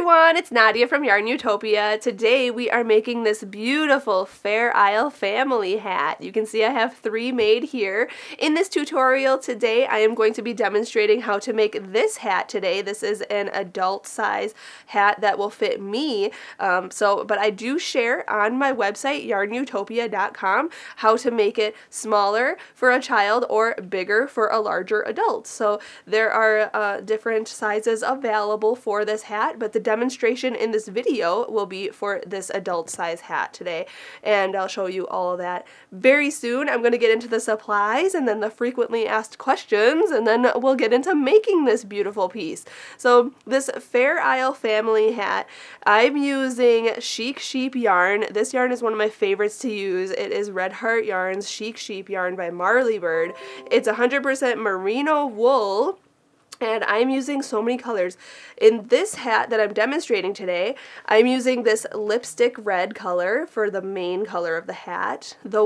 everyone, it's Nadia from YARNutopia. Today we are making this beautiful Fair Isle family hat. You can see I have 3 made here. In this tutorial today I am going to be demonstrating how to make this hat today. This is an adult size hat that will fit me, but I do share on my website YARNutopia.com how to make it smaller for a child or bigger for a larger adult. So there are different sizes available for this hat, but the demonstration in this video will be for this adult size hat today, and I'll show you all of that very soon. I'm going to get into the supplies and then the frequently asked questions, and then we'll get into making this beautiful piece. So this Fair Isle family hat, I'm using Chic Sheep yarn. This yarn is one of my favorites to use. It is Red Heart Yarn's Chic Sheep yarn by Marley Bird. It's 100% merino wool, and I'm using so many colors. In this hat that I'm demonstrating today, I'm using this lipstick red color for the main color of the hat. The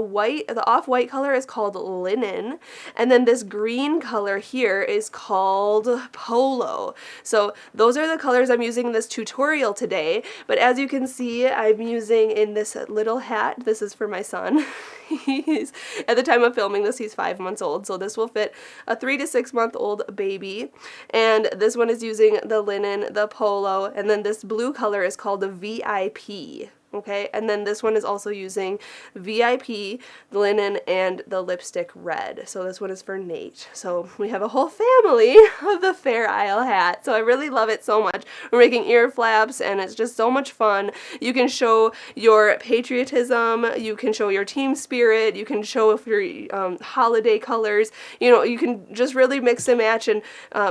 off-white color is called linen, and then this green color here is called polo. So those are the colors I'm using in this tutorial today, but as you can see, I'm using in this little hat, this is for my son. He's, at the time of filming this, he's 5 months old, so this will fit a 3 to 6 month old baby. And this one is using the linen, the polo, and then this blue color is called the VIP. Okay, and then this one is also using VIP, the linen, and the lipstick red. So this one is for Nate. So we have a whole family of the Fair Isle hat. So I really love it so much. We're making ear flaps, and it's just so much fun. You can show your patriotism, you can show your team spirit, you can show if your holiday colors. You know, you can just really mix and match and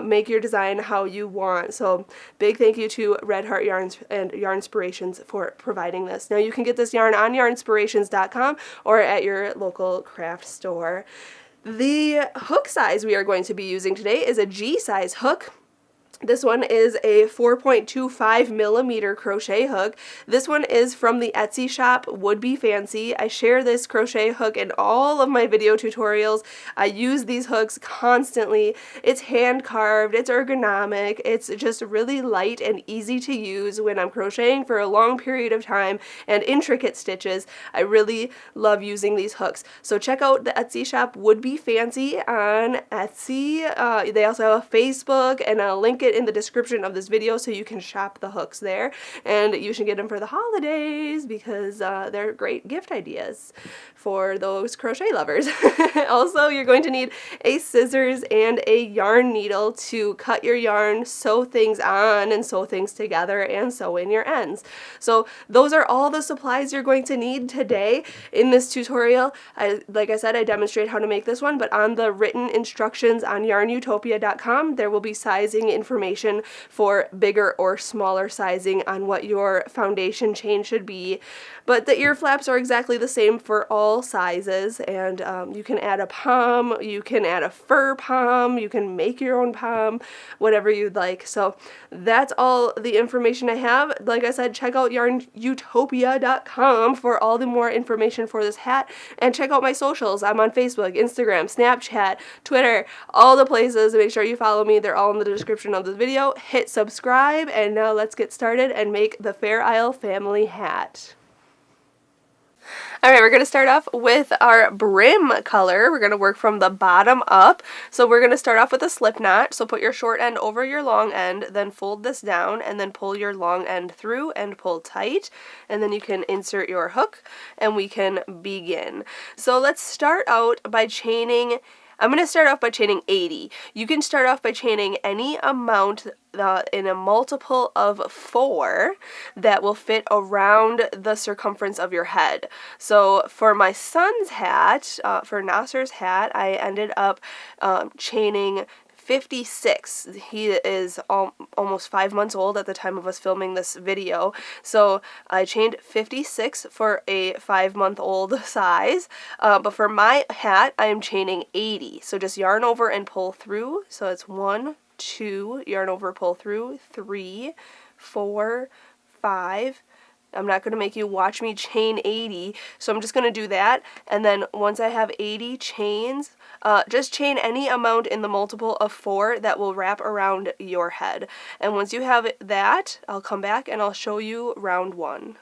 make your design how you want. So big thank you to Red Heart Yarns and Yarnspirations for providing this. Now you can get this yarn on yarnspirations.com or at your local craft store. The hook size we are going to be using today is a G size hook. This one is a 4.25 millimeter crochet hook. This one is from the Etsy shop, Would Be Fancy. I share this crochet hook in all of my video tutorials. I use these hooks constantly. It's hand carved, it's ergonomic, it's just really light and easy to use when I'm crocheting for a long period of time and intricate stitches. I really love using these hooks. So check out the Etsy shop, Would Be Fancy on Etsy. They also have a Facebook, and I'll link it in the description of this video so you can shop the hooks there, and you should get them for the holidays because they're great gift ideas for those crochet lovers. Also, you're going to need a scissors and a yarn needle to cut your yarn, sew things on and sew things together, and sew in your ends. So those are all the supplies you're going to need today in this tutorial. Like I said, I demonstrate how to make this one, but on the written instructions on yarnutopia.com there will be sizing information for bigger or smaller sizing on what your foundation chain should be. But the ear flaps are exactly the same for all sizes, and you can add a pom, you can add a fur pom, you can make your own pom, whatever you'd like. So that's all the information I have. Like I said, check out YARNutopia.com for all the more information for this hat, and check out my socials. I'm on Facebook, Instagram, Snapchat, Twitter, all the places. Make sure you follow me. They're all in the description of this video. Hit subscribe, and now let's get started and make the Fair Isle family hat. Alright, we're going to start off with our brim color. We're going to work from the bottom up. So we're going to start off with a slip knot. So put your short end over your long end, then fold this down, and then pull your long end through and pull tight. And then you can insert your hook, and we can begin. So let's start out by chaining. I'm going to start off by chaining 80. You can start off by chaining any amount in a multiple of 4 that will fit around the circumference of your head. So for my son's hat, for Nasser's hat, I ended up chaining 56. He is almost 5 months old at the time of us filming this video. So I chained 56 for a 5-month-old size. But for my hat, I am chaining 80. So just yarn over and pull through. So it's 1, 2, yarn over, pull through, 3, 4, 5, I'm not going to make you watch me chain 80, so I'm just going to do that, and then once I have 80 chains, just chain any amount in the multiple of 4 that will wrap around your head. And once you have that, I'll come back and I'll show you round 1.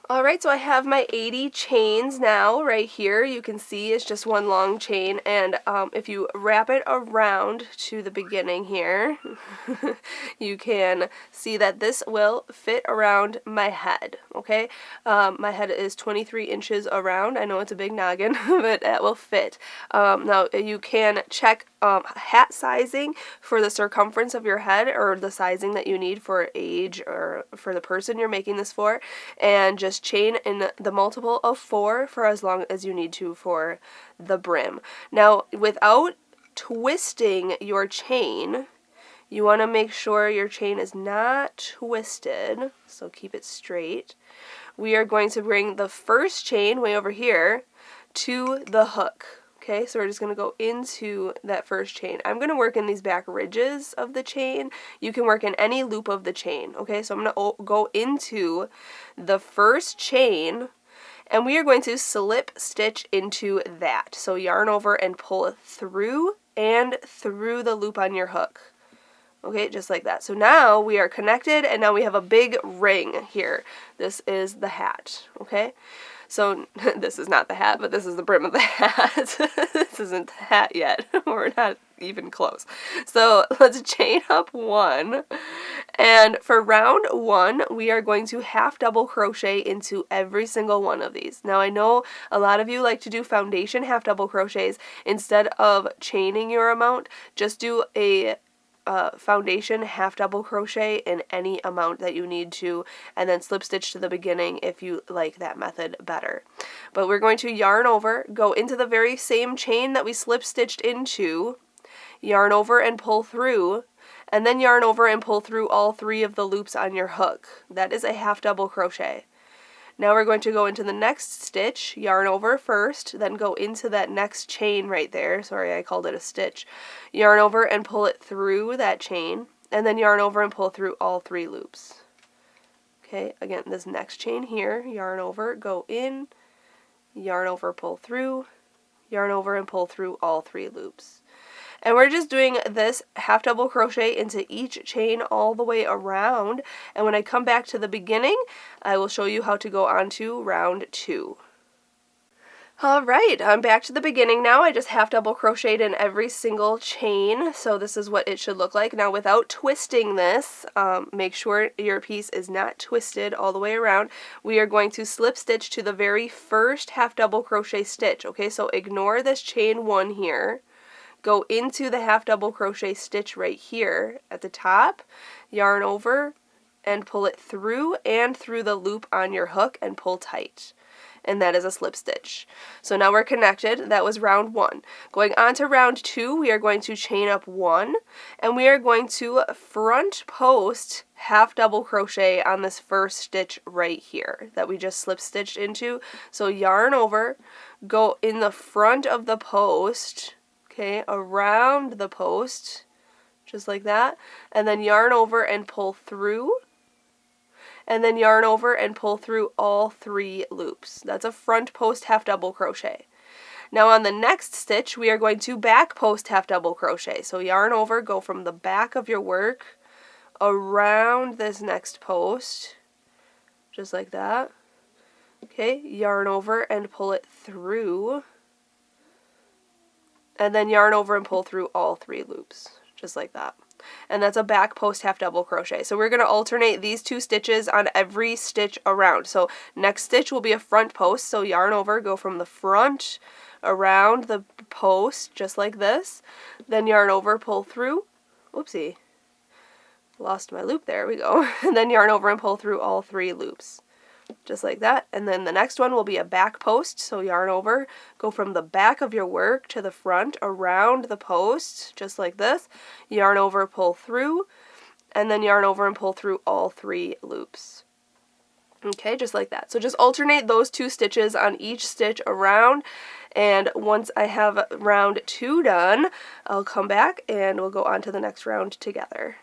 Alright, so I have my 80 chains now right here. You can see it's just one long chain, and if you wrap it around to the beginning here, you can see that this will fit around my head, okay? My head is 23 inches around. I know it's a big noggin, but that will fit. Now, you can check hat sizing for the circumference of your head, or the sizing that you need for age or for the person you're making this for, and just chain in the multiple of 4 for as long as you need to for the brim. Now, without twisting your chain, you want to make sure your chain is not twisted, so keep it straight. We are going to bring the first chain way over here to the hook. Okay, so we're just going to go into that first chain. I'm going to work in these back ridges of the chain. You can work in any loop of the chain. Okay, so I'm going to go into the first chain, and we are going to slip stitch into that. So yarn over and pull through and through the loop on your hook. Okay, just like that. So now we are connected, and now we have a big ring here. This is the hat, okay? So this is not the hat, but this is the brim of the hat. This isn't the hat yet. We're not even close. So let's chain up 1. And for round 1, we are going to half double crochet into every single one of these. Now I know a lot of you like to do foundation half double crochets. Instead of chaining your amount, just do a foundation half double crochet in any amount that you need to, and then slip stitch to the beginning if you like that method better. But we're going to yarn over, go into the very same chain that we slip stitched into, yarn over and pull through, and then yarn over and pull through all 3 of the loops on your hook. That is a half double crochet. Now we're going to go into the next stitch, yarn over first, then go into that next chain right there. Sorry, I called it a stitch. Yarn over and pull it through that chain, and then yarn over and pull through all 3 loops. Okay, again, this next chain here, yarn over, go in, yarn over, pull through, yarn over and pull through all 3 loops. And we're just doing this half double crochet into each chain all the way around. And when I come back to the beginning, I will show you how to go on to round 2. Alright, I'm back to the beginning now. I just half double crocheted in every single chain, so this is what it should look like. Now without twisting this, make sure your piece is not twisted all the way around. We are going to slip stitch to the very first half double crochet stitch. Okay, so ignore this chain 1 here. Go into the half double crochet stitch right here at the top, yarn over and pull it through and through the loop on your hook and pull tight. And that is a slip stitch. So now we're connected. That was round 1. Going on to round 2, we are going to chain up 1, and we are going to front post half double crochet on this first stitch right here that we just slip stitched into. So yarn over, go in the front of the post, okay, around the post, just like that, and then yarn over and pull through, and then yarn over and pull through all 3 loops. That's a front post half double crochet. Now on the next stitch, we are going to back post half double crochet. So yarn over, go from the back of your work around this next post, just like that. Okay, yarn over and pull it through, and then yarn over and pull through all 3 loops, just like that. And that's a back post half double crochet. So we're going to alternate these 2 stitches on every stitch around. So next stitch will be a front post, so yarn over, go from the front around the post, just like this. Then yarn over, pull through. Oopsie. Lost my loop, there we go. And then yarn over and pull through all 3 loops. Just like that. And then the next one will be a back post, so yarn over, go from the back of your work to the front around the post, just like this. Yarn over, pull through, and then yarn over and pull through all 3 loops. Okay, just like that. So just alternate those 2 stitches on each stitch around, and once I have round 2 done, I'll come back and we'll go on to the next round together.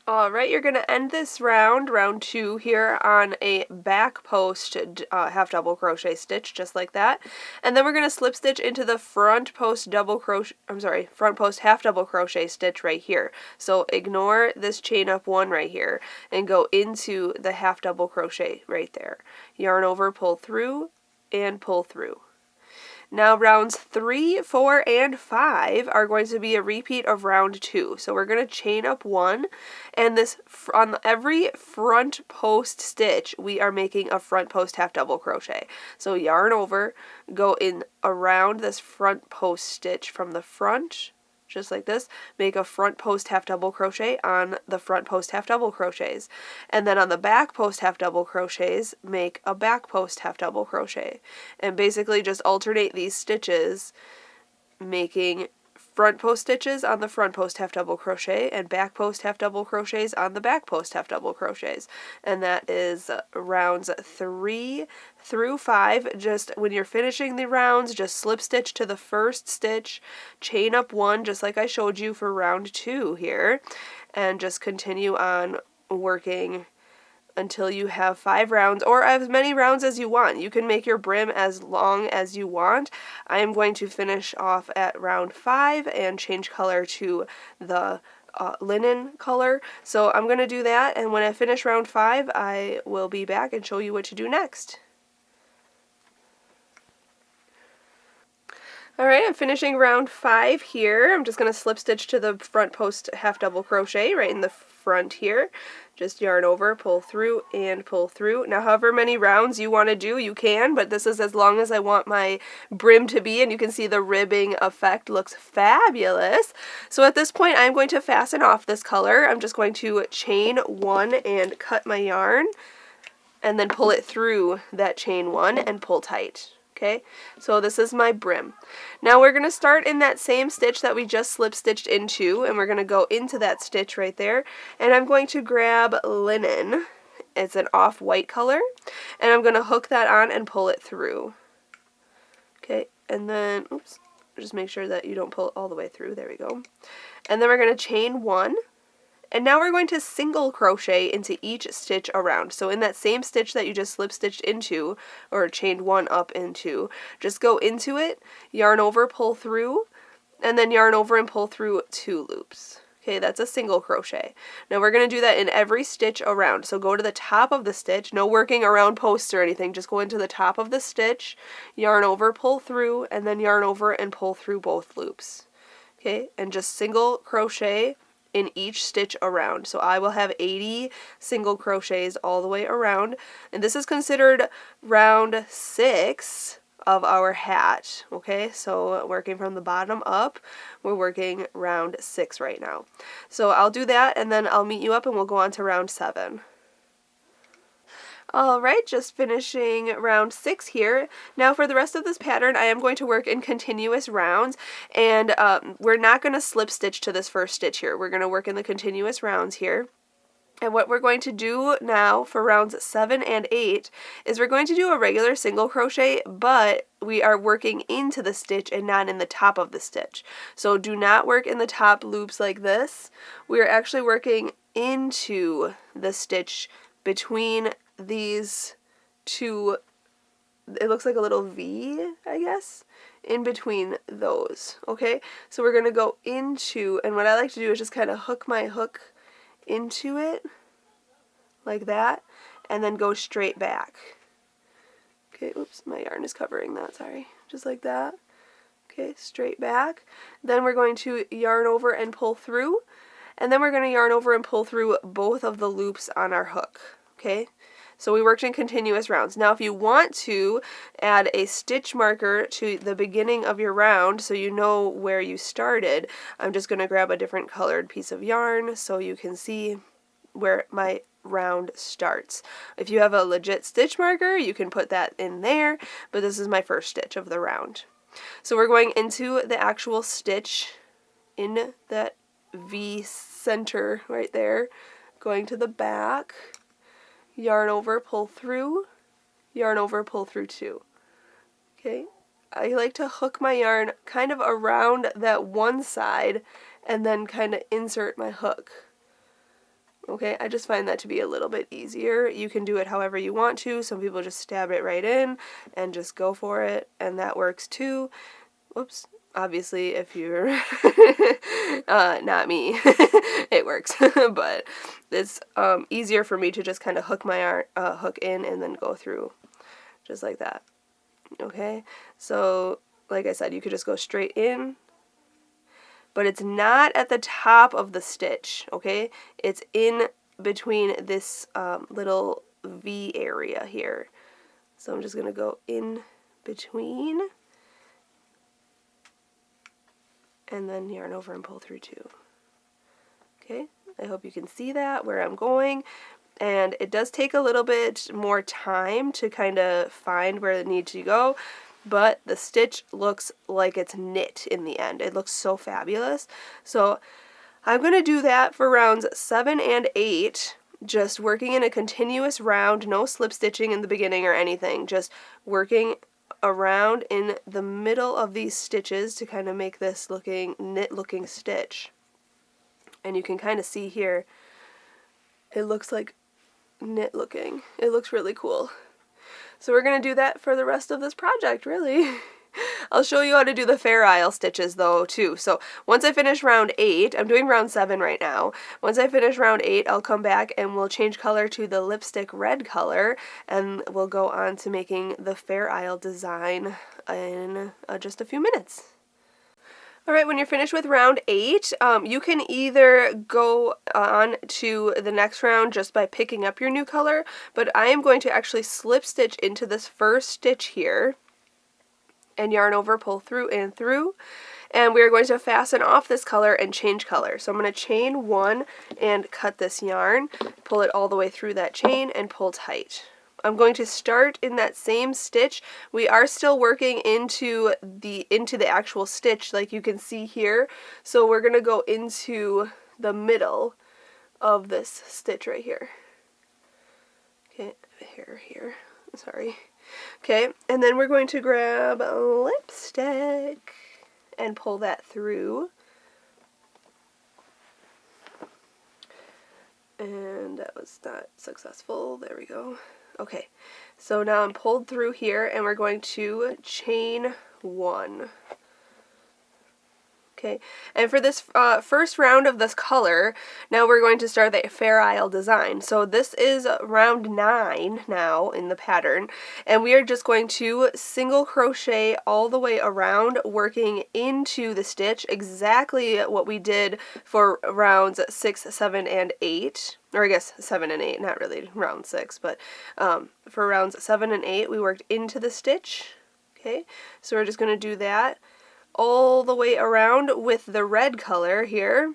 Alright, you're going to end this round, round 2 here, on a back post half double crochet stitch, just like that. And then we're going to slip stitch into the front post front post half double crochet stitch right here. So ignore this chain up 1 right here and go into the half double crochet right there. Yarn over, pull through, and pull through. Now rounds 3, 4, and 5 are going to be a repeat of round 2. So we're going to chain up 1, and this on every front post stitch we are making a front post half double crochet. So yarn over, go in around this front post stitch from the front, just like this, make a front post half double crochet on the front post half double crochets, and then on the back post half double crochets make a back post half double crochet, and basically just alternate these stitches, making front post stitches on the front post half double crochet and back post half double crochets on the back post half double crochets. And that is rounds 3 through 5. Just when you're finishing the rounds, just slip stitch to the first stitch, chain up 1 just like I showed you for round 2 here, and just continue on working until you have 5 rounds, or as many rounds as you want. You can make your brim as long as you want. I am going to finish off at round 5 and change color to the linen color. So I'm going to do that, and when I finish round 5, I will be back and show you what to do next. Alright, I'm finishing round 5 here. I'm just going to slip stitch to the front post half double crochet right in the front here. Just yarn over, pull through, and pull through. Now however many rounds you want to do, you can, but this is as long as I want my brim to be, and you can see the ribbing effect looks fabulous. So at this point I'm going to fasten off this color. I'm just going to chain 1 and cut my yarn, and then pull it through that chain 1 and pull tight. Okay, so this is my brim. Now we're going to start in that same stitch that we just slip stitched into, and we're going to go into that stitch right there, and I'm going to grab linen. It's an off-white color, and I'm going to hook that on and pull it through. Okay, and then, oops, just make sure that you don't pull it all the way through. There we go. And then we're going to chain 1. And now we're going to single crochet into each stitch around. So in that same stitch that you just slip stitched into, or chained 1 up into, just go into it, yarn over, pull through, and then yarn over and pull through 2 loops. Okay, that's a single crochet. Now we're going to do that in every stitch around. So go to the top of the stitch, no working around posts or anything, just go into the top of the stitch, yarn over, pull through, and then yarn over and pull through both loops. Okay, and just single crochet in each stitch around. So I will have 80 single crochets all the way around, and this is considered round 6 of our hat. Okay, so working from the bottom up, we're working round 6 right now. So I'll do that, and then I'll meet you up and we'll go on to round 7. Alright, just finishing round 6 here. Now for the rest of this pattern, I am going to work in continuous rounds, and we're not going to slip stitch to this first stitch here. We're going to work in the continuous rounds here. And what we're going to do now for rounds 7 and 8 is we're going to do a regular single crochet, but we are working into the stitch and not in the top of the stitch. So do not work in the top loops like this. We are actually working into the stitch between these 2, it looks like a little V, I guess, in between those. Okay, so we're going to go into, and what I like to do is just kind of hook my hook into it like that, and then go straight back. Okay, oops, my yarn is covering that, sorry. Just like that. Okay, straight back. Then we're going to yarn over and pull through, and then we're going to yarn over and pull through both of the loops on our hook. Okay, so we worked in continuous rounds. Now if you want to add a stitch marker to the beginning of your round so you know where you started, I'm just going to grab a different colored piece of yarn so you can see where my round starts. If you have a legit stitch marker, you can put that in there, but this is my first stitch of the round. So we're going into the actual stitch in that V center right there, going to the back, yarn over, pull through, yarn over, pull through 2. Okay, I like to hook my yarn kind of around that one side and then kind of insert my hook Okay, I just find that to be a little bit easier. You can do it however you want to. Some people just stab it right in and just go for it, and that works too. Whoops. Obviously, if you're not me, it works. But it's easier for me to just kind of hook my yarn, hook in and then go through, just like that. Okay, so like I said, you could just go straight in, but it's not at the top of the stitch. Okay, it's in between this little V area here. So I'm just gonna go in between, and then yarn over and pull through 2. Okay, I hope you can see that where I'm going, and it does take a little bit more time to kind of find where it needs to go, but the stitch looks like it's knit in the end. It looks so fabulous. So I'm going to do that for rounds 7 and 8, just working in a continuous round, no slip stitching in the beginning or anything, just working around in the middle of these stitches to kind of make this knit looking stitch. And you can kind of see here, it looks like knit looking. It looks really cool. So we're going to do that for the rest of this project, really. I'll show you how to do the Fair Isle stitches though too. So once I finish round 8, I'm doing round 7 right now. Once I finish round 8, I'll come back and we'll change color to the lipstick red color, and we'll go on to making the Fair Isle design in just a few minutes. Alright, when you're finished with round 8, you can either go on to the next round just by picking up your new color, but I am going to actually slip stitch into this first stitch here, and yarn over, pull through and through, and we're going to fasten off this color and change color. So I'm going to chain 1 and cut this yarn, pull it all the way through that chain, and pull tight. I'm going to start in that same stitch. We are still working into the actual stitch, like you can see here. So we're going to go into the middle of this stitch right here. Okay, here. Sorry. Okay, and then we're going to grab a lipstick and pull that through. And that was not successful. There we go. Okay, so now I'm pulled through here, and we're going to chain 1. Okay, and for this first round of this color, now we're going to start the Fair Isle design. So this is round 9 now in the pattern, and we are just going to single crochet all the way around, working into the stitch, exactly what we did for rounds 6, 7, and 8. Or I guess 7 and 8, not really round 6, but for rounds 7 and 8, we worked into the stitch. Okay, so we're just going to do that all the way around with the red color here.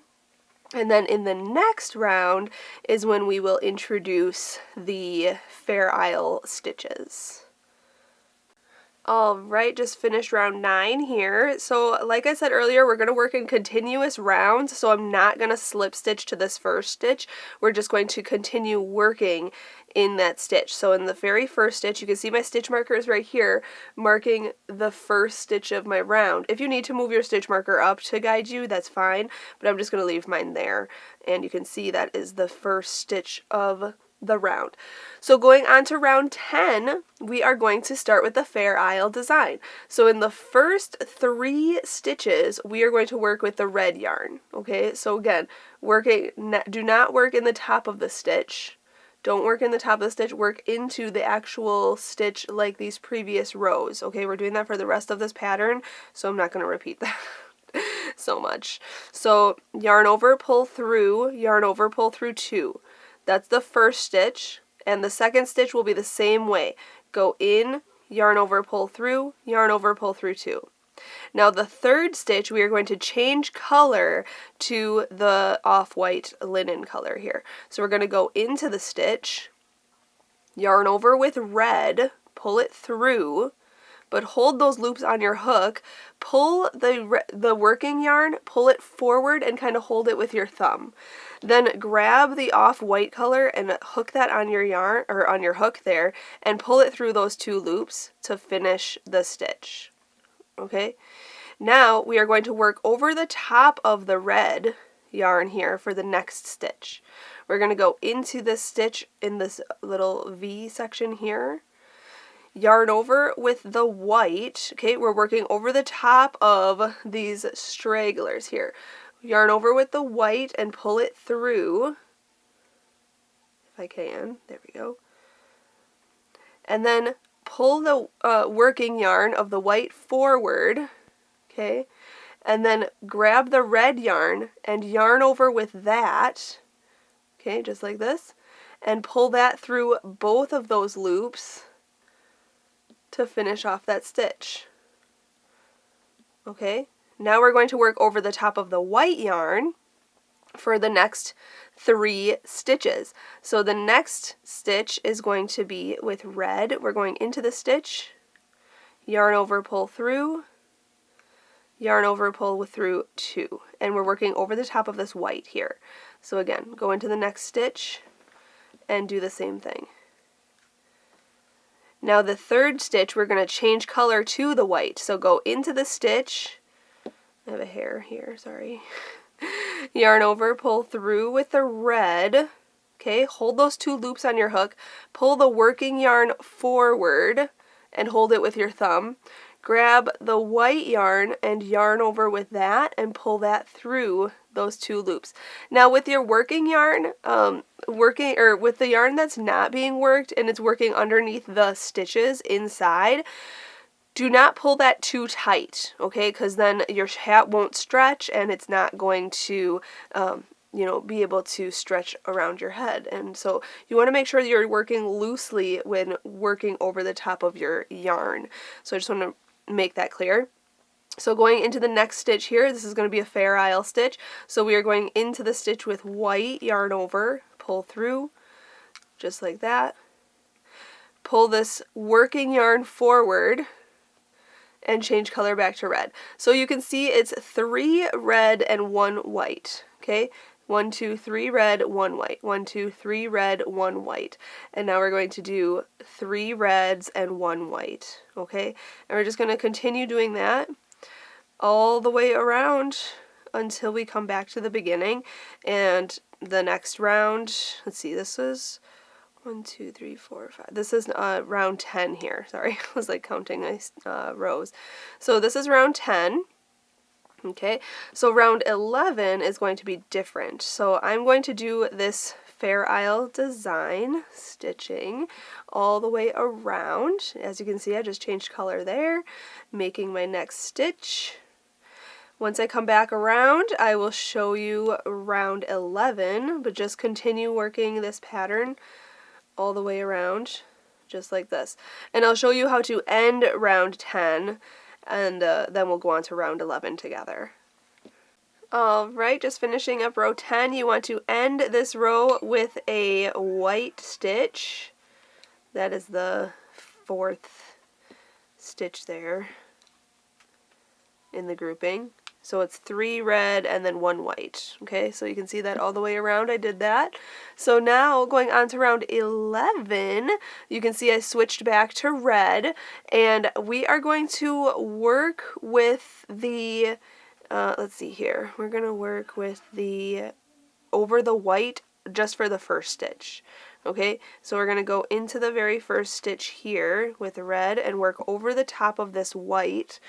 And then in the next round is when we will introduce the Fair Isle stitches. Alright, just finished round 9 here. So like I said earlier, we're going to work in continuous rounds, so I'm not going to slip stitch to this first stitch. We're just going to continue working in that stitch. So in the very first stitch, you can see my stitch markers right here marking the first stitch of my round. If you need to move your stitch marker up to guide you, that's fine, but I'm just going to leave mine there. And you can see that is the first stitch of the round. So going on to round 10, we are going to start with the Fair Isle design. So in the first 3 stitches, we are going to work with the red yarn. Okay, so again, do not work in the top of the stitch. Don't work in the top of the stitch, work into the actual stitch like these previous rows. Okay, we're doing that for the rest of this pattern, so I'm not going to repeat that so much. So yarn over, pull through, yarn over, pull through 2. That's the first stitch, and the second stitch will be the same way. Go in, yarn over, pull through, yarn over, pull through 2. Now the third stitch, we are going to change color to the off-white linen color here. So we're going to go into the stitch, yarn over with red, pull it through, but hold those loops on your hook, pull the working yarn, pull it forward and kind of hold it with your thumb. Then grab the off-white color and hook that on your yarn, or on your hook there, and pull it through those 2 loops to finish the stitch. Okay? Now we are going to work over the top of the red yarn here for the next stitch. We're going to go into this stitch in this little V section here, yarn over with the white. Okay, we're working over the top of these stragglers here. Yarn over with the white and pull it through, if I can. There we go. And then pull the working yarn of the white forward, okay, and then grab the red yarn and yarn over with that, okay, just like this, and pull that through both of those loops to finish off that stitch. Okay, now we're going to work over the top of the white yarn for the next 3 stitches. So the next stitch is going to be with red. We're going into the stitch, yarn over, pull through, yarn over, pull through 2, and we're working over the top of this white here. So again, go into the next stitch and do the same thing. Now the third stitch, we're going to change color to the white. So go into the stitch, I have a hair here, sorry. Yarn over, pull through with the red, okay, hold those 2 loops on your hook, pull the working yarn forward and hold it with your thumb, grab the white yarn and yarn over with that and pull that through those 2 loops. Now with your working yarn, with the yarn that's not being worked and it's working underneath the stitches inside, do not pull that too tight, okay, because then your hat won't stretch and it's not going to, be able to stretch around your head. And so you want to make sure that you're working loosely when working over the top of your yarn. So I just want to make that clear. So going into the next stitch here, this is going to be a Fair Isle stitch. So we are going into the stitch with white, yarn over, pull through, just like that. Pull this working yarn forward and change color back to red. So you can see it's 3 red and 1 white, okay? 1, 2, 3 red, 1 white. 1, 2, 3 red, 1 white. And now we're going to do 3 reds and 1 white, okay? And we're just going to continue doing that all the way around until we come back to the beginning. And the next round, let's see, this was 1, 2, 3, 4, 5. This is round 10 here. Sorry, I was like counting my rows. So this is round 10. Okay, so round 11 is going to be different. So I'm going to do this Fair Isle design stitching all the way around. As you can see, I just changed color there, making my next stitch. Once I come back around, I will show you round 11, but just continue working this pattern all the way around, just like this. And I'll show you how to end round 10, and then we'll go on to round 11 together. Alright, just finishing up row 10, you want to end this row with a white stitch. That is the 4th stitch there in the grouping. So it's 3 red and then 1 white. Okay, so you can see that all the way around I did that. So now going on to round 11, you can see I switched back to red, and we are going to work with the, let's see here, we're going to work with the over the white just for the first stitch. Okay, so we're going to go into the very first stitch here with red and work over the top of this white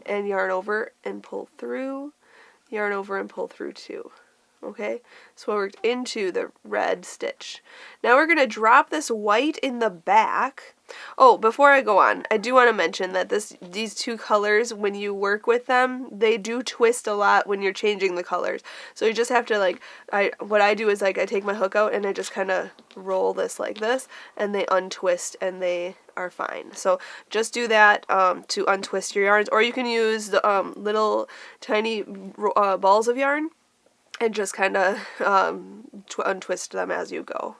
and yarn over and pull through, yarn over and pull through 2. Okay, so I worked into the red stitch. Now we're going to drop this white in the back. Oh, before I go on, I do want to mention that these 2 colors, when you work with them, they do twist a lot when you're changing the colors. So you just have to what I do is I take my hook out and I just kind of roll this like this, and they untwist and they are fine. So just do that to untwist your yarns, or you can use the little tiny balls of yarn and just kind of untwist them as you go.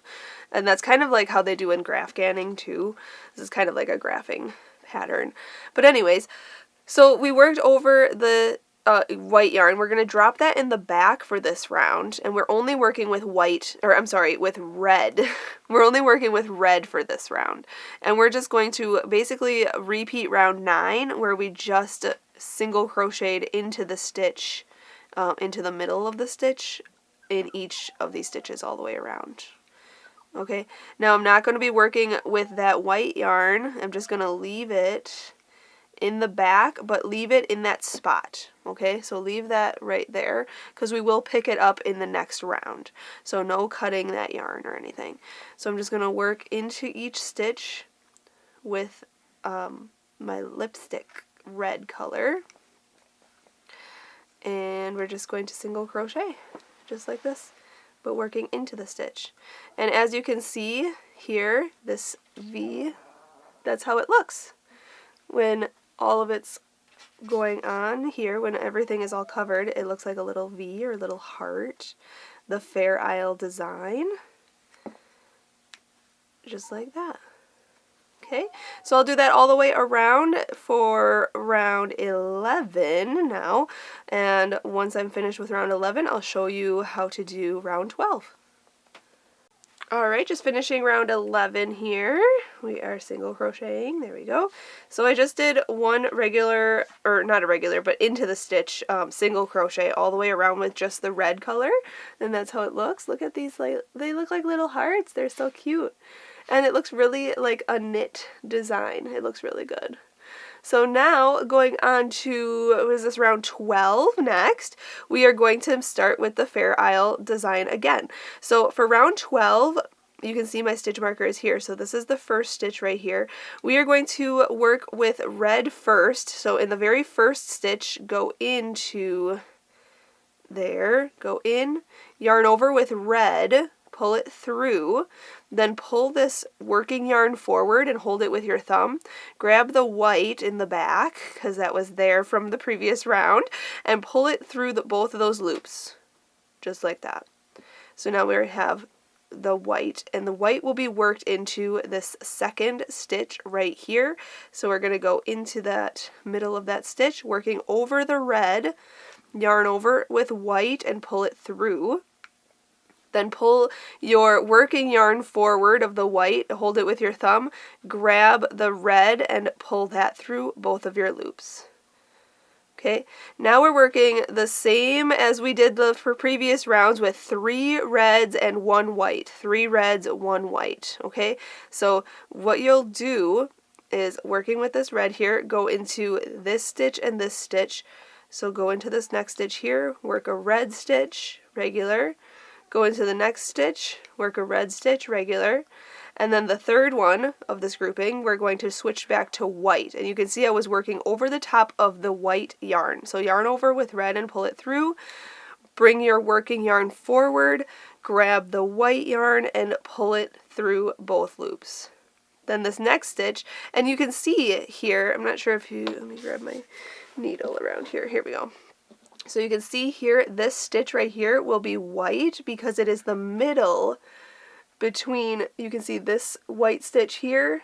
And that's kind of like how they do in graph ganning too. This is kind of like a graphing pattern. But anyways, so we worked over the white yarn. We're going to drop that in the back for this round, and we're only working with with red. We're only working with red for this round. And we're just going to basically repeat round 9, where we just single crocheted into the stitch, into the middle of the stitch in each of these stitches all the way around. Okay, now I'm not going to be working with that white yarn. I'm just going to leave it in the back, but leave it in that spot. Okay, so leave that right there because we will pick it up in the next round. So no cutting that yarn or anything. So I'm just going to work into each stitch with my lipstick red color. And we're just going to single crochet, just like this, but working into the stitch. And as you can see here, this V, that's how it looks when all of it's going on here. When everything is all covered, it looks like a little V or a little heart, the Fair Isle design, just like that. Okay, so I'll do that all the way around for round 11 now, and once I'm finished with round 11, I'll show you how to do round 12. Alright, just finishing round 11 here. We are single crocheting, there we go. So I just did one regular, or not a regular, but into the stitch single crochet all the way around with just the red color, and that's how it looks. Look at these, like, they look like little hearts, they're so cute. And it looks really like a knit design. It looks really good. So now going on to, what is this, round 12 next, we are going to start with the Fair Isle design again. So for round 12, you can see my stitch marker is here. So this is the first stitch right here. We are going to work with red first. So in the very first stitch, go into there, go in, yarn over with red, pull it through, then pull this working yarn forward and hold it with your thumb. Grab the white in the back, because that was there from the previous round, and pull it through both of those loops, just like that. So now we have the white, and the white will be worked into this second stitch right here. So we're going to go into that middle of that stitch, working over the red, yarn over with white and pull it through. Then pull your working yarn forward of the white, hold it with your thumb, grab the red and pull that through both of your loops. Okay, now we're working the same as we did for previous rounds with 3 reds and 1 white. 3 reds, 1 white, okay? So what you'll do is, working with this red here, go into this stitch and this stitch. So go into this next stitch here, work a red stitch, regular, go into the next stitch, work a red stitch, regular, and then the third one of this grouping, we're going to switch back to white. And you can see I was working over the top of the white yarn. So yarn over with red and pull it through, bring your working yarn forward, grab the white yarn and pull it through both loops. Then this next stitch, and you can see here, I'm not sure if you, let me grab my needle around here, here we go. So you can see here, this stitch right here will be white because it is the middle between, you can see this white stitch here,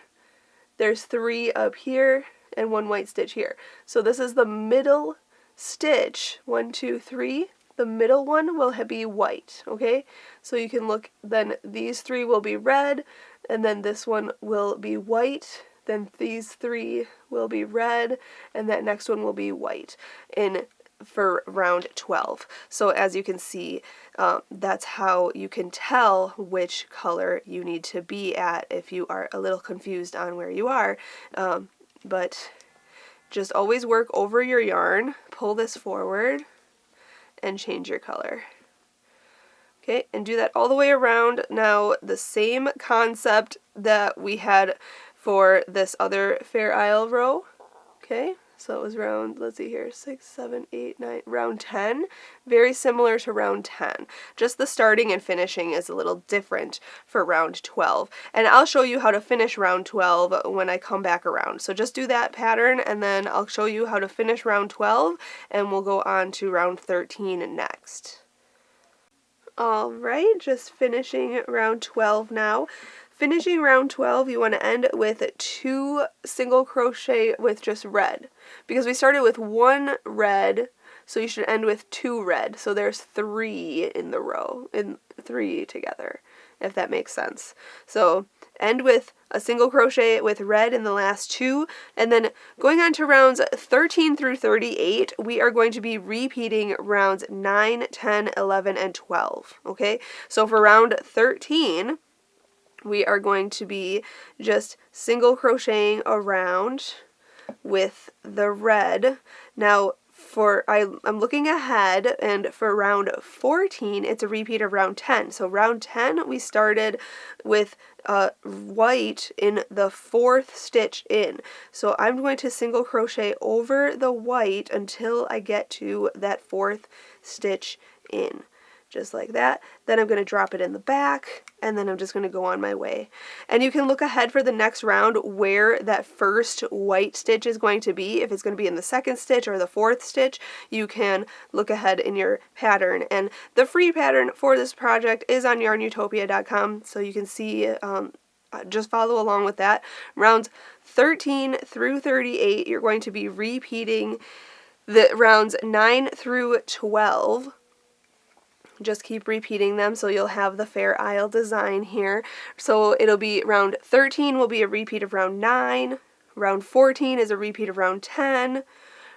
there's 3 up here, and 1 white stitch here. So this is the middle stitch, 1, 2, 3. The middle one will be white, okay? So you can look, then these 3 will be red, and then this one will be white, then these 3 will be red, and that next one will be white for round 12. So as you can see, that's how you can tell which color you need to be at if you are a little confused on where you are. But just always work over your yarn, pull this forward, and change your color. Okay, and do that all the way around. Now the same concept that we had for this other Fair Isle row. Okay, so it was round, let's see here, 6, 7, 8, 9, round 10. Very similar to round 10. Just the starting and finishing is a little different for round 12. And I'll show you how to finish round 12 when I come back around. So just do that pattern and then I'll show you how to finish round 12 and we'll go on to round 13 next. Alright, just finishing round 12 now. Finishing round 12, you want to end with 2 single crochet with just red. Because we started with 1 red, so you should end with 2 red. So there's 3 in the row, 3 together, if that makes sense. So end with a single crochet with red in the last two, and then going on to rounds 13 through 38, we are going to be repeating rounds 9, 10, 11, and 12, okay? So for round 13, we are going to be just single crocheting around with the red. Now, I'm looking ahead, and for round 14, it's a repeat of round 10. So round 10, we started with white in the 4th stitch in. So I'm going to single crochet over the white until I get to that 4th stitch in. Just like that. Then I'm going to drop it in the back, and then I'm just going to go on my way. And you can look ahead for the next round where that first white stitch is going to be. If it's going to be in the 2nd stitch or the 4th stitch, you can look ahead in your pattern. And the free pattern for this project is on YARNutopia.com, so you can see, just follow along with that. Rounds 13 through 38, you're going to be repeating the rounds 9 through 12. Just keep repeating them so you'll have the Fair Isle design here. So it'll be round 13 will be a repeat of round 9, round 14 is a repeat of round 10,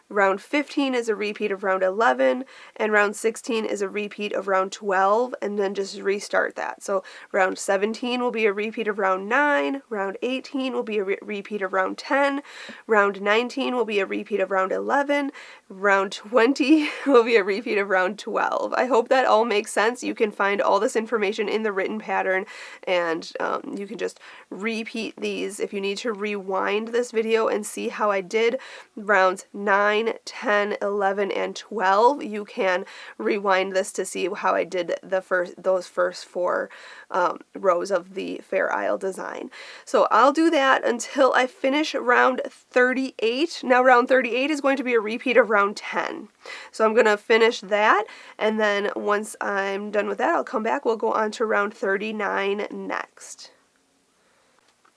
round 15 is a repeat of round 11, and round 16 is a repeat of round 12, and then just restart that. So round 17 will be a repeat of round 9, round 18 will be a repeat of round 10, round 19 will be a repeat of round 11, round 20 will be a repeat of round 12. I hope that all makes sense. You can find all this information in the written pattern, and you can just repeat these. If you need to rewind this video and see how I did rounds 9, 10, 11, and 12, you can rewind this to see how I did those first 4 rows of the Fair Isle design. So I'll do that until I finish round 38. Now round 38 is going to be a repeat of round 10. So I'm going to finish that, and then once I'm done with that, I'll come back. We'll go on to round 39 next.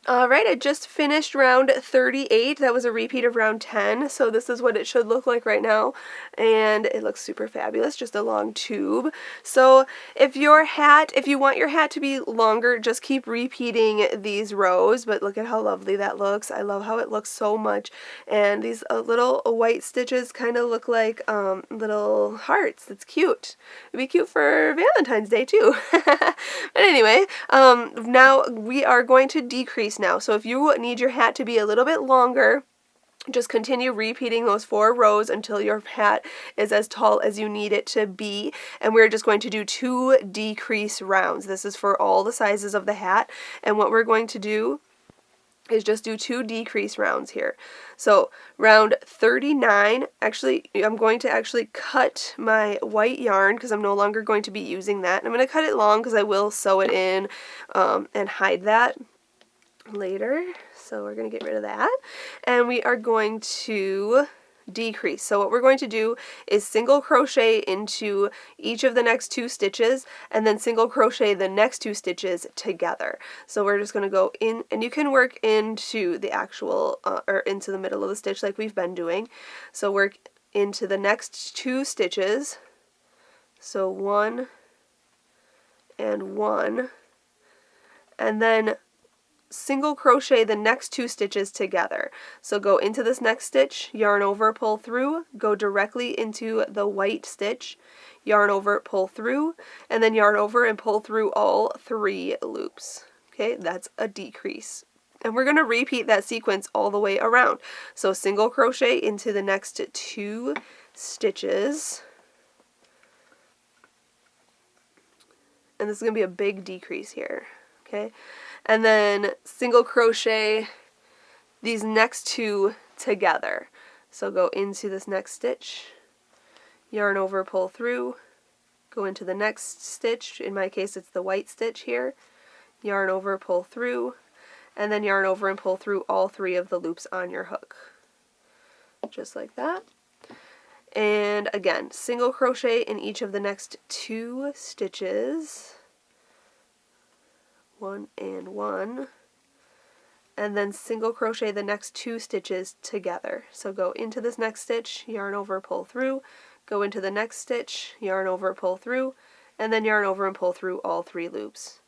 Alright, I just finished round 38. That was a repeat of round 10, so this is what it should look like right now, and it looks super fabulous, just a long tube. So if you want your hat to be longer, just keep repeating these rows, but look at how lovely that looks. I love how it looks so much, and these little white stitches kind of look like little hearts. It's cute. It'd be cute for Valentine's Day too. But anyway, now we are going to decrease now. So if you need your hat to be a little bit longer, just continue repeating those 4 rows until your hat is as tall as you need it to be. And we're just going to do 2 decrease rounds. This is for all the sizes of the hat. And what we're going to do is just do 2 decrease rounds here. So round 39, actually, I'm going to actually cut my white yarn because I'm no longer going to be using that. And I'm going to cut it long because I will sew it in and hide that later. So we're going to get rid of that. And we are going to decrease. So what we're going to do is single crochet into each of the next 2 stitches, and then single crochet the next 2 stitches together. So we're just going to go in, and you can work into the actual or into the middle of the stitch like we've been doing. So work into the next 2 stitches. So 1 and 1, and then single crochet the next 2 stitches together. So go into this next stitch, yarn over, pull through, go directly into the white stitch, yarn over, pull through, and then yarn over and pull through all 3 loops. Okay, that's a decrease. And we're going to repeat that sequence all the way around. So single crochet into the next 2 stitches. And this is going to be a big decrease here. Okay, and then single crochet these next 2 together. So go into this next stitch, yarn over, pull through, go into the next stitch, in my case it's the white stitch here, yarn over, pull through, and then yarn over and pull through all 3 of the loops on your hook. Just like that. And again, single crochet in each of the next 2 stitches. 1 and 1, and then single crochet the next 2 stitches together. So go into this next stitch, yarn over, pull through, go into the next stitch, yarn over, pull through, and then yarn over and pull through all 3 loops.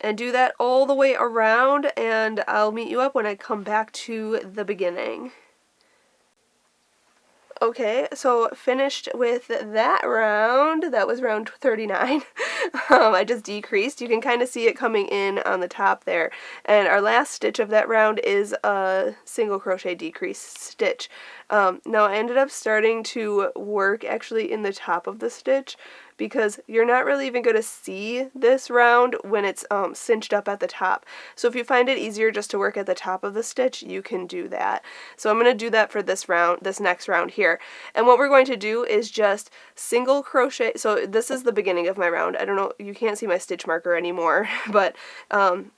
And do that all the way around, and I'll meet you up when I come back to the beginning. Okay, so finished with that round. That was round 39. I just decreased. You can kind of see it coming in on the top there. And our last stitch of that round is a single crochet decrease stitch. Now I ended up starting to work actually in the top of the stitch, because you're not really even going to see this round when it's cinched up at the top. So if you find it easier just to work at the top of the stitch, you can do that. So I'm going to do that for this round, this next round here. And what we're going to do is just single crochet. So this is the beginning of my round. I don't know, you can't see my stitch marker anymore, but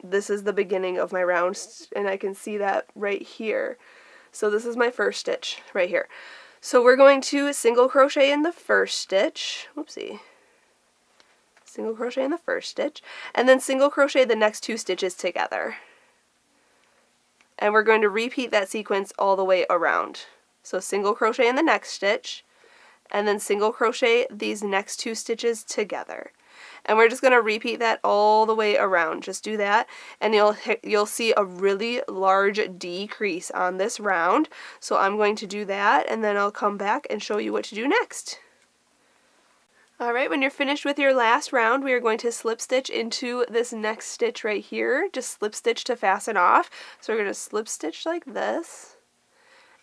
this is the beginning of my round, and I can see that right here. So this is my first stitch right here. So we're going to single crochet in the first stitch. Whoopsie. Single crochet in the first stitch, and then single crochet the next 2 stitches together. And we're going to repeat that sequence all the way around. So single crochet in the next stitch, and then single crochet these next 2 stitches together. And we're just going to repeat that all the way around. Just do that, and you'll see a really large decrease on this round. So I'm going to do that, and then I'll come back and show you what to do next. Alright, when you're finished with your last round, we are going to slip stitch into this next stitch right here. Just slip stitch to fasten off. So we're going to slip stitch like this,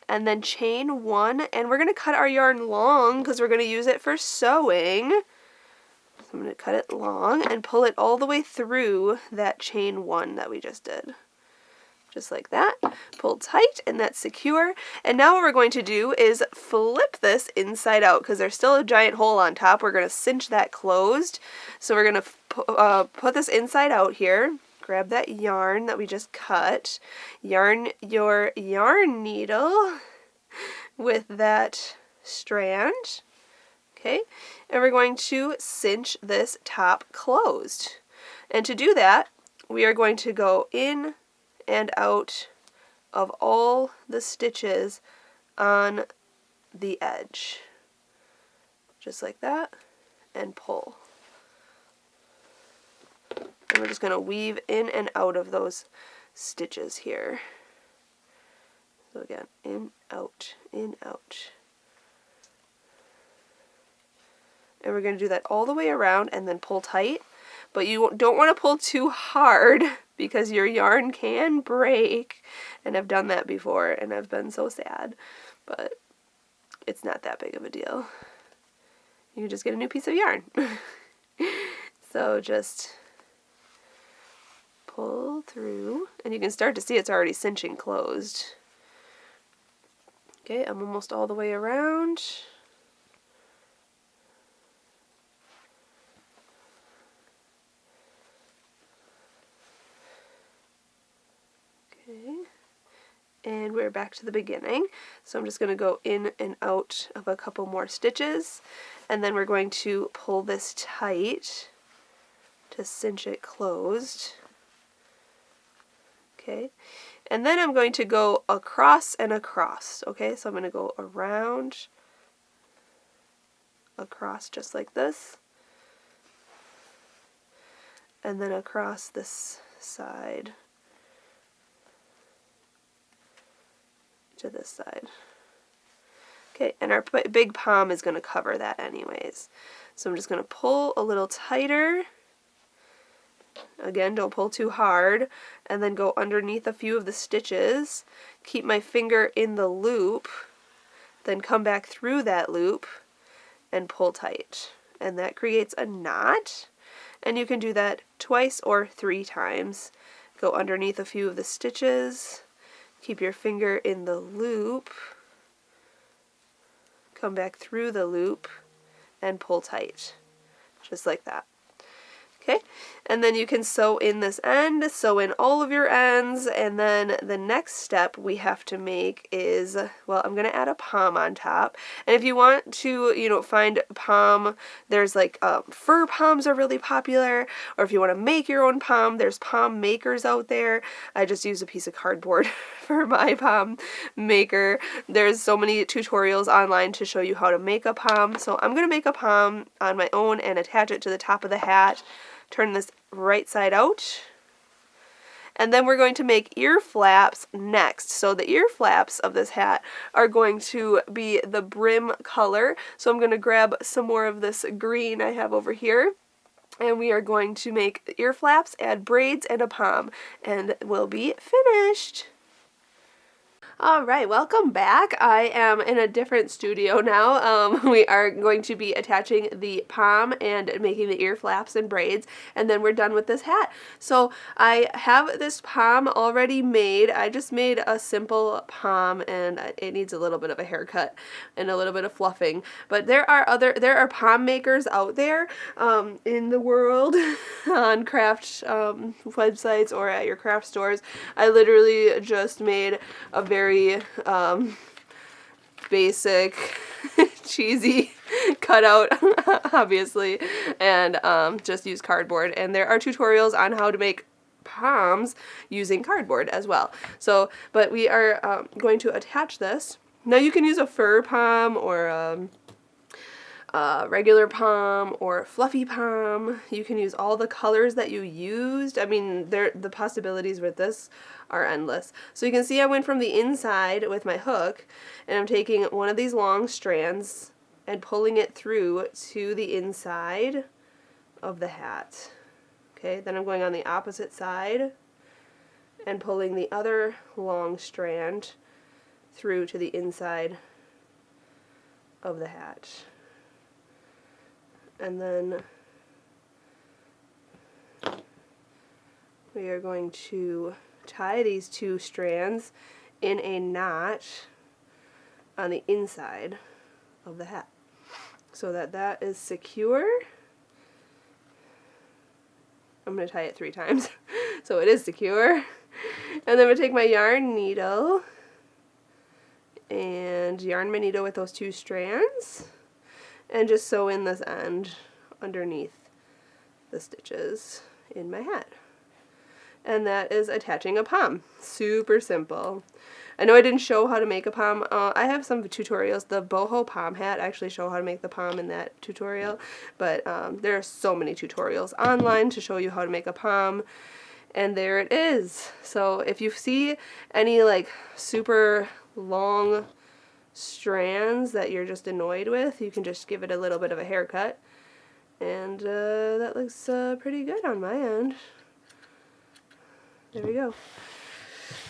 and then chain 1, and we're going to cut our yarn long because we're going to use it for sewing. So I'm going to cut it long and pull it all the way through that chain 1 that we just did. Just like that. Pull tight, and that's secure. And now what we're going to do is flip this inside out, because there's still a giant hole on top. We're going to cinch that closed. So we're going to put this inside out here. Grab that yarn that we just cut. Yarn your yarn needle with that strand. Okay, and we're going to cinch this top closed. And to do that, we are going to go in and out of all the stitches on the edge. Just like that, and pull. And we're just going to weave in and out of those stitches here. So again, in, out, in, out. And we're going to do that all the way around and then pull tight. But you don't want to pull too hard, because your yarn can break. And I've done that before, and I've been so sad. But it's not that big of a deal. You just get a new piece of yarn. So just pull through, and you can start to see it's already cinching closed. Okay, I'm almost all the way around. Okay, and we're back to the beginning. So I'm just going to go in and out of a couple more stitches, and then we're going to pull this tight to cinch it closed. Okay, and then I'm going to go across and across. Okay, so I'm going to go around, across just like this, and then across this side to this side. Okay, and our big palm is going to cover that anyways. So I'm just going to pull a little tighter. Again, don't pull too hard, and then go underneath a few of the stitches. Keep my finger in the loop, then come back through that loop and pull tight. And that creates a knot, and you can do that twice or 3 times. Go underneath a few of the stitches, keep your finger in the loop, come back through the loop, and pull tight. Just like that. Okay, and then you can sew in this end, sew in all of your ends, and then the next step we have to make is, well, I'm going to add a pom on top. And if you want to, find pom, there's like fur poms are really popular, or if you want to make your own pom, there's pom makers out there. I just use a piece of cardboard for my pom maker. There's so many tutorials online to show you how to make a pom, so I'm going to make a pom on my own and attach it to the top of the hat. Turn this right side out, And then we're going to make ear flaps next. So the ear flaps of this hat are going to be the brim color. So I'm going to grab some more of this green I have over here. And we are going to make the ear flaps, add braids, and a pom. And we'll be finished. Alright, welcome back. I am in a different studio now. We are going to be attaching the pom and making the ear flaps and braids, and then we're done with this hat. So I have this pom already made. I just made a simple pom, and it needs a little bit of a haircut and a little bit of fluffing. But there are pom makers out there in the world on craft websites or at your craft stores. I literally just made a very basic cheesy cutout, obviously, and just use cardboard. And there are tutorials on how to make poms using cardboard as well. So, but we are going to attach this. Now you can use a fur pom or a regular pom or fluffy pom. You can use all the colors that you used. I mean, the possibilities with this are endless. So you can see I went from the inside with my hook, and I'm taking one of these long strands and pulling it through to the inside of the hat. Okay, then I'm going on the opposite side and pulling the other long strand through to the inside of the hat. And then we are going to tie these two strands in a knot on the inside of the hat so that that is secure. I'm going to tie it 3 times so it is secure. And then I'm going to take my yarn needle and yarn my needle with those 2 strands and just sew in this end underneath the stitches in my hat. And that is attaching a pom. Super simple. I know I didn't show how to make a pom. I have some tutorials. The boho pom hat actually show how to make the pom in that tutorial, but there are so many tutorials online to show you how to make a pom, and there it is. So if you see any like super long strands that you're just annoyed with, you can just give it a little bit of a haircut, and that looks pretty good on my end. There we go.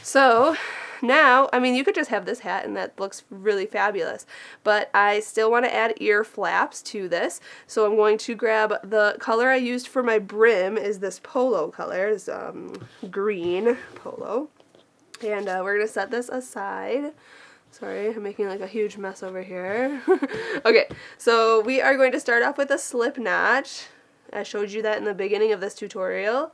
So now, I mean, you could just have this hat and that looks really fabulous, but I still want to add ear flaps to this. So I'm going to grab the color I used for my brim is this polo color, is green polo, and we're going to set this aside. Sorry, I'm making like a huge mess over here. Okay, so we are going to start off with a slip knot. I showed you that in the beginning of this tutorial,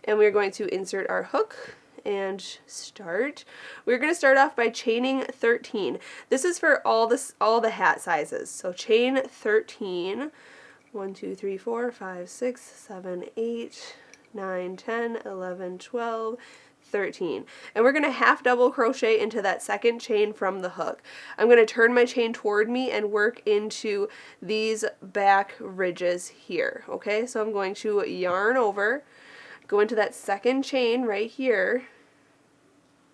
and we're going to insert our hook and start. We're going to start off by chaining 13. This is for all the hat sizes. So chain 13. 1, 2, 3, 4, 5, 6, 7, 8, 9, 10, 11, 12, 13. And we're going to half double crochet into that second chain from the hook. I'm going to turn my chain toward me and work into these back ridges here. Okay, so I'm going to yarn over, go into that second chain right here.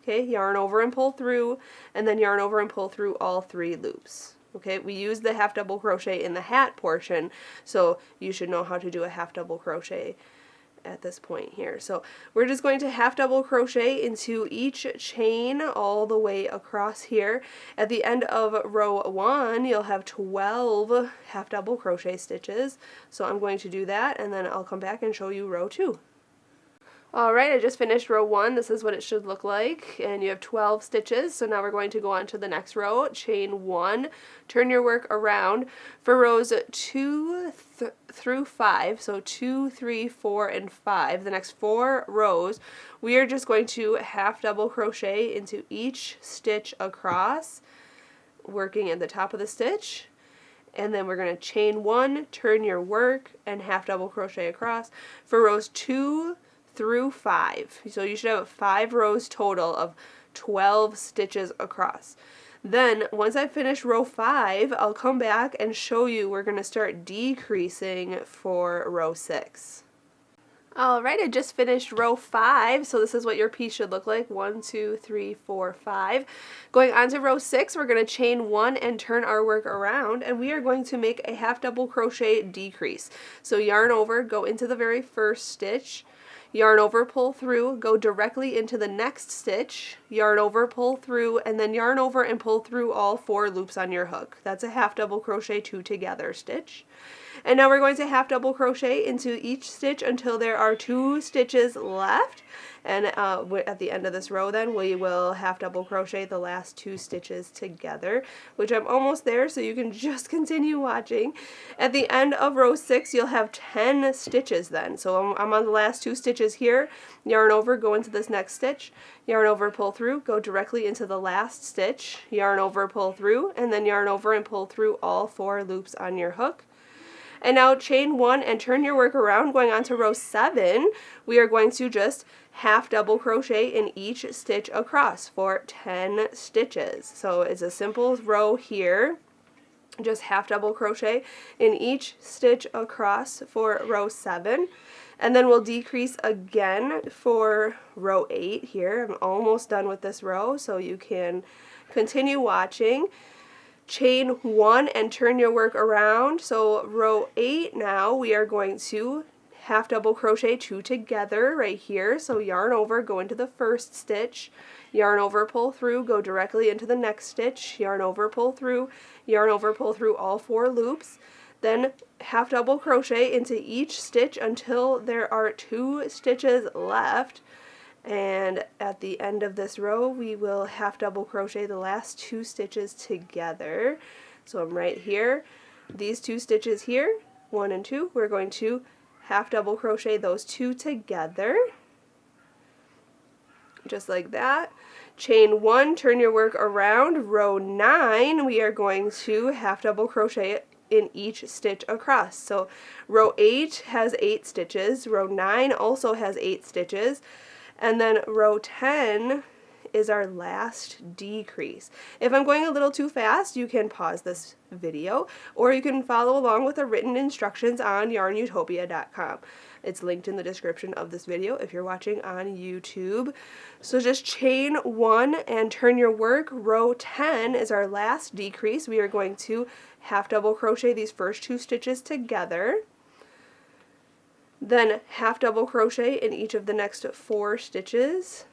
Okay, yarn over and pull through, and then yarn over and pull through all 3 loops. Okay, we use the half double crochet in the hat portion, so you should know how to do a half double crochet at this point here. So we're just going to half double crochet into each chain all the way across here. At the end of row 1, you'll have 12 half double crochet stitches. So I'm going to do that, and then I'll come back and show you row 2. Alright, I just finished row 1. This is what it should look like, and you have 12 stitches. So now we're going to go on to the next row. Chain 1, turn your work around. For rows 2 through 5, so 2, 3, 4, and 5, the next 4 rows, we are just going to half double crochet into each stitch across, working at the top of the stitch. And then we're going to chain 1, turn your work, and half double crochet across. For rows 2 through 5. So you should have 5 rows total of 12 stitches across. Then once I finish row 5, I'll come back and show you we're going to start decreasing for row 6. Alright, I just finished row 5, so this is what your piece should look like. 1, 2, 3, 4, 5. Going on to row 6, we're going to chain 1 and turn our work around, and we are going to make a half double crochet decrease. So yarn over, go into the very first stitch, yarn over, pull through, go directly into the next stitch, yarn over, pull through, and then yarn over and pull through all 4 loops on your hook. That's a half double crochet 2 together stitch. And now we're going to half double crochet into each stitch until there are 2 stitches left. And at the end of this row then we will half double crochet the last 2 stitches together, which I'm almost there, so you can just continue watching. At the end of row 6 you'll have 10 stitches then. So I'm on the last 2 stitches here, yarn over, go into this next stitch, yarn over, pull through, go directly into the last stitch, yarn over, pull through, and then yarn over and pull through all 4 loops on your hook. And now chain 1 and turn your work around. Going on to row 7, we are going to just half double crochet in each stitch across for 10 stitches. So it's a simple row here, just half double crochet in each stitch across for row 7. And then we'll decrease again for row 8 here. I'm almost done with this row, so you can continue watching. Chain 1 and turn your work around. So row 8 now we are going to half double crochet 2 together right here. So yarn over, go into the first stitch, yarn over, pull through, go directly into the next stitch, yarn over, pull through, yarn over, pull through all 4 loops. Then half double crochet into each stitch until there are 2 stitches left. And at the end of this row we will half double crochet the last 2 stitches together. So I'm right here, these 2 stitches here, 1 and 2, we're going to half double crochet those 2 together, just like that. Chain 1, turn your work around. Row 9 we are going to half double crochet in each stitch across. So row 8 has 8 stitches, row 9 also has 8 stitches, and then row 10 is our last decrease. If I'm going a little too fast, you can pause this video, or you can follow along with the written instructions on YARNutopia.com. It's linked in the description of this video if you're watching on YouTube. So just chain 1 and turn your work. Row 10 is our last decrease. We are going to half double crochet these first 2 stitches together, then half double crochet in each of the next 4 stitches,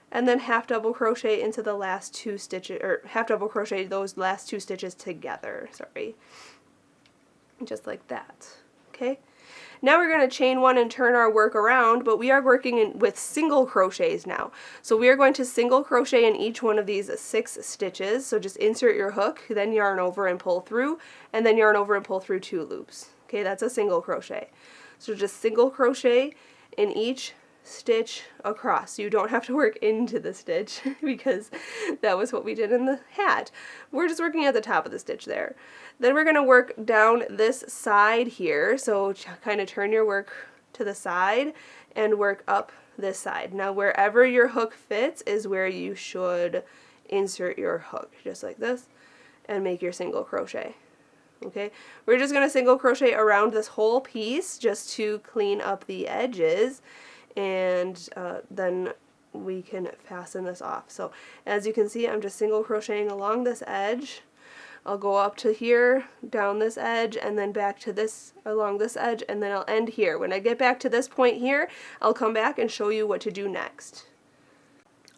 and then half double crochet into the last 2 stitches, or half double crochet those last 2 stitches together, sorry, just like that. Okay, now we're going to chain 1 and turn our work around, but we are working with single crochets now. So we are going to single crochet in each one of these 6 stitches. So just insert your hook, then yarn over and pull through, and then yarn over and pull through 2 loops. Okay, that's a single crochet. So just single crochet in each stitch across. You don't have to work into the stitch because that was what we did in the hat. We're just working at the top of the stitch there. Then we're going to work down this side here. So kind of turn your work to the side and work up this side. Now wherever your hook fits is where you should insert your hook, just like this, and make your single crochet. Okay, we're just going to single crochet around this whole piece just to clean up the edges, and then we can fasten this off. So as you can see, I'm just single crocheting along this edge. I'll go up to here, down this edge, and then back to this, along this edge, and then I'll end here. When I get back to this point here, I'll come back and show you what to do next.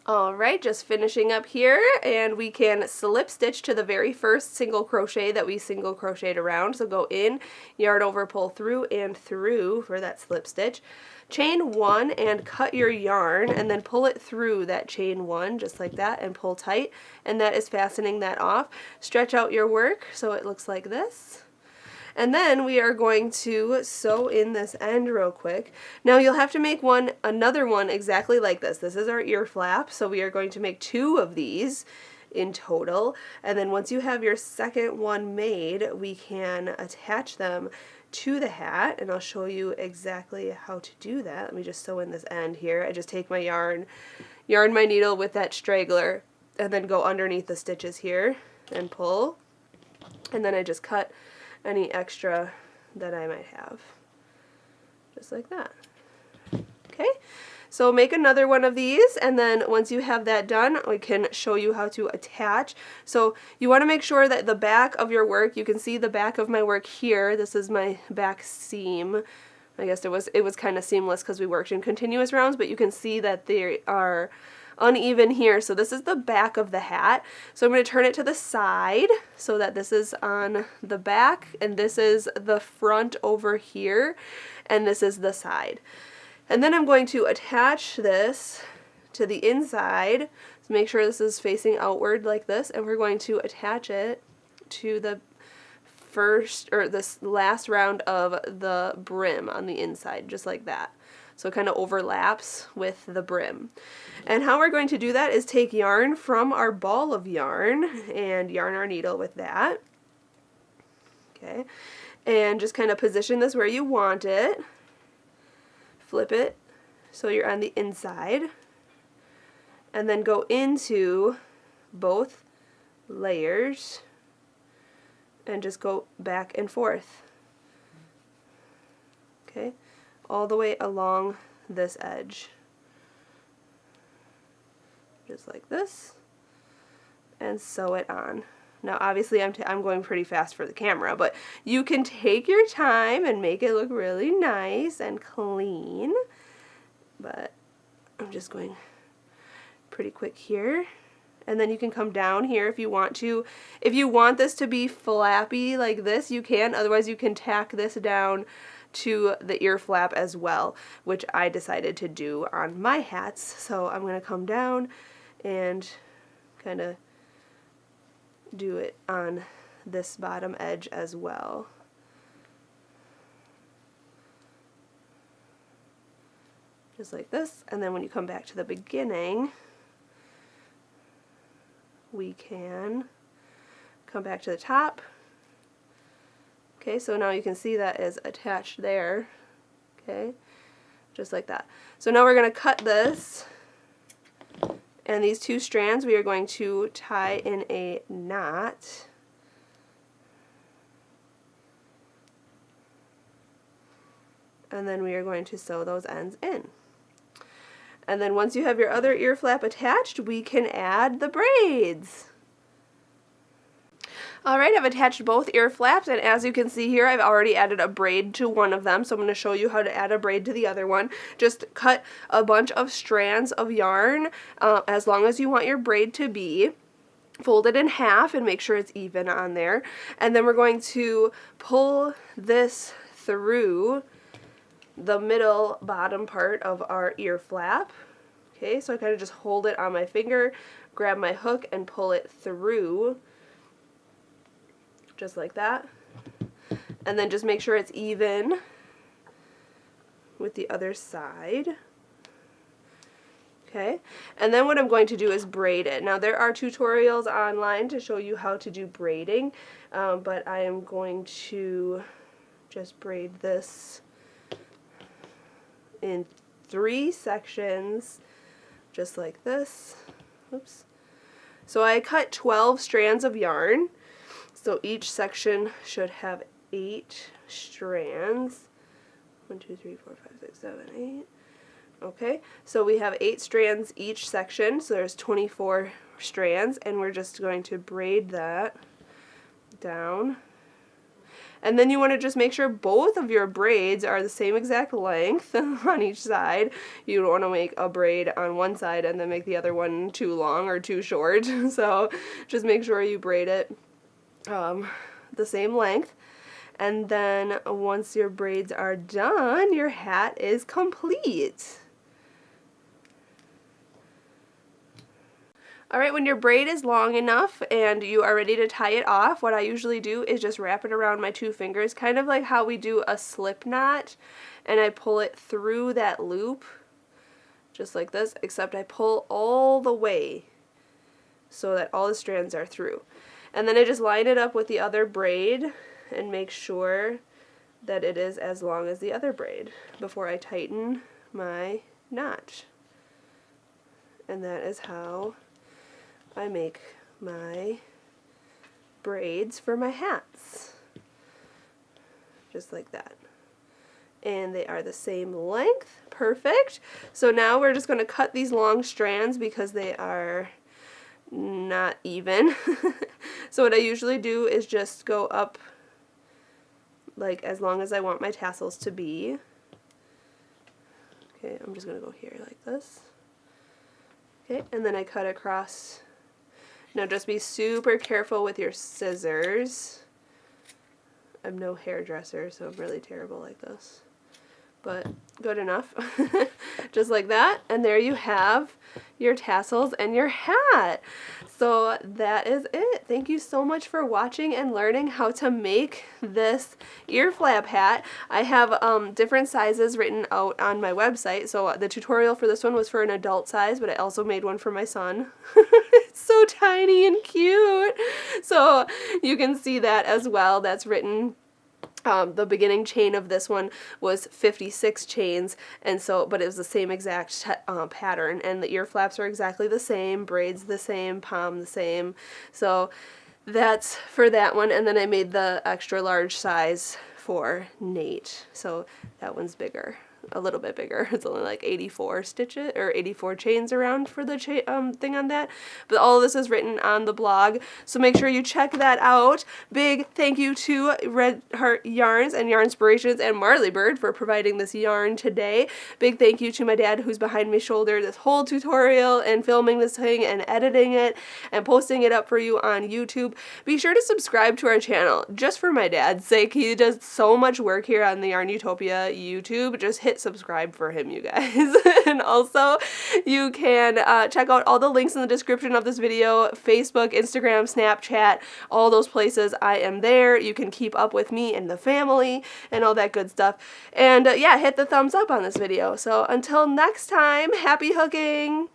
Alright, just finishing up here, and we can slip stitch to the very first single crochet that we single crocheted around. So go in, yarn over, pull through, and through for that slip stitch. Chain 1 and cut your yarn, and then pull it through that chain 1 just like that and pull tight, and that is fastening that off. Stretch out your work so it looks like this. And then we are going to sew in this end real quick. Now you'll have to make another one exactly like this. This is our ear flap, so we are going to make 2 of these in total. And then once you have your second one made, we can attach them to the hat, and I'll show you exactly how to do that. Let me just sew in this end here. I just take my yarn my needle with that straggler, and then go underneath the stitches here and pull, and then I just cut any extra that I might have. just like that. Okay, so make another one of these, and then once you have that done, we can show you how to attach. So you want to make sure that the back of your work, you can see the back of my work here. This is my back seam. I guess it was kind of seamless because we worked in continuous rounds, but you can see that they are uneven here. So this is the back of the hat. So I'm going to turn it to the side so that this is on the back, and this is the front over here, and this is the side. And then I'm going to attach this to the inside. So make sure this is facing outward like this, and we're going to attach it to the first, or this last round of the brim on the inside, just like that. So it kind of overlaps with the brim. And how we're going to do that is take yarn from our ball of yarn and yarn our needle with that. Okay, and just kind of position this where you want it. Flip it so you're on the inside, and then go into both layers and just go back and forth. Okay, all the way along this edge, just like this, and sew it on. Now obviously I'm going pretty fast for the camera, but you can take your time and make it look really nice and clean, but I'm just going pretty quick here. And then you can come down here if you want to. If you want this to be flappy like this, you can. Otherwise you can tack this down to the ear flap as well, which I decided to do on my hats. So I'm going to come down and kind of do it on this bottom edge as well. Just like this. And then when you come back to the beginning, we can come back to the top. Okay, so now you can see that is attached there. Okay, just like that. So now we're going to cut this, and these two strands we are going to tie in a knot. And then we are going to sew those ends in. And then once you have your other ear flap attached, we can add the braids. Alright, I've attached both ear flaps, and as you can see here, I've already added a braid to one of them, so I'm going to show you how to add a braid to the other one. Just cut a bunch of strands of yarn, as long as you want your braid to be. Fold it in half and make sure it's even on there. And then we're going to pull this through the middle bottom part of our ear flap. Okay, so I kind of just hold it on my finger, grab my hook, and pull it through, just like that. And then just make sure it's even with the other side. Okay, and then what I'm going to do is braid it. Now there are tutorials online to show you how to do braiding, but I am going to just braid this in 3 sections, just like this. Oops. So I cut 12 strands of yarn, so each section should have 8 strands. 1, 2, 3, 4, 5, 6, 7, 8. Okay, so we have 8 strands each section, so there's 24 strands, and we're just going to braid that down. And then you want to just make sure both of your braids are the same exact length on each side. You don't want to make a braid on one side and then make the other one too long or too short. So just make sure you braid it the same length. And then once your braids are done, your hat is complete. Alright, when your braid is long enough and you are ready to tie it off, what I usually do is just wrap it around my 2 fingers, kind of like how we do a slip knot, and I pull it through that loop, just like this, except I pull all the way so that all the strands are through. And then I just line it up with the other braid and make sure that it is as long as the other braid before I tighten my knot. And that is how I make my braids for my hats, just like that. and they are the same length. Perfect. So now we're just going to cut these long strands because they are not even. So what I usually do is just go up like as long as I want my tassels to be. Okay, I'm just going to go here like this. Okay, and then I cut across. Now just be super careful with your scissors. I'm no hairdresser, so I'm really terrible like this. But good enough. Just like that. And there you have your tassels and your hat. So that is it. Thank you so much for watching and learning how to make this ear flap hat. I have different sizes written out on my website. So the tutorial for this one was for an adult size, but I also made one for my son. It's so tiny and cute. So you can see that as well. That's written. The beginning chain of this one was 56 chains, and so, but it was the same exact pattern, and the ear flaps are exactly the same, braids the same, palm the same, so that's for that one. And then I made the extra large size for Nate, so that one's bigger. A little bit bigger. It's only like 84 stitches or 84 chains around for the thing on that. But all of this is written on the blog, so make sure you check that out. Big thank you to Red Heart Yarns and Yarnspirations and Marley Bird for providing this yarn today. Big thank you to my dad who's behind my shoulder this whole tutorial and filming this thing and editing it and posting it up for you on YouTube. Be sure to subscribe to our channel just for my dad's sake. He does so much work here on the YARNutopia YouTube. Just hit subscribe for him, you guys. And also you can check out all the links in the description of this video. Facebook, Instagram, Snapchat, all those places. I am there. You can keep up with me and the family and all that good stuff. And yeah, hit the thumbs up on this video. So until next time, happy hooking!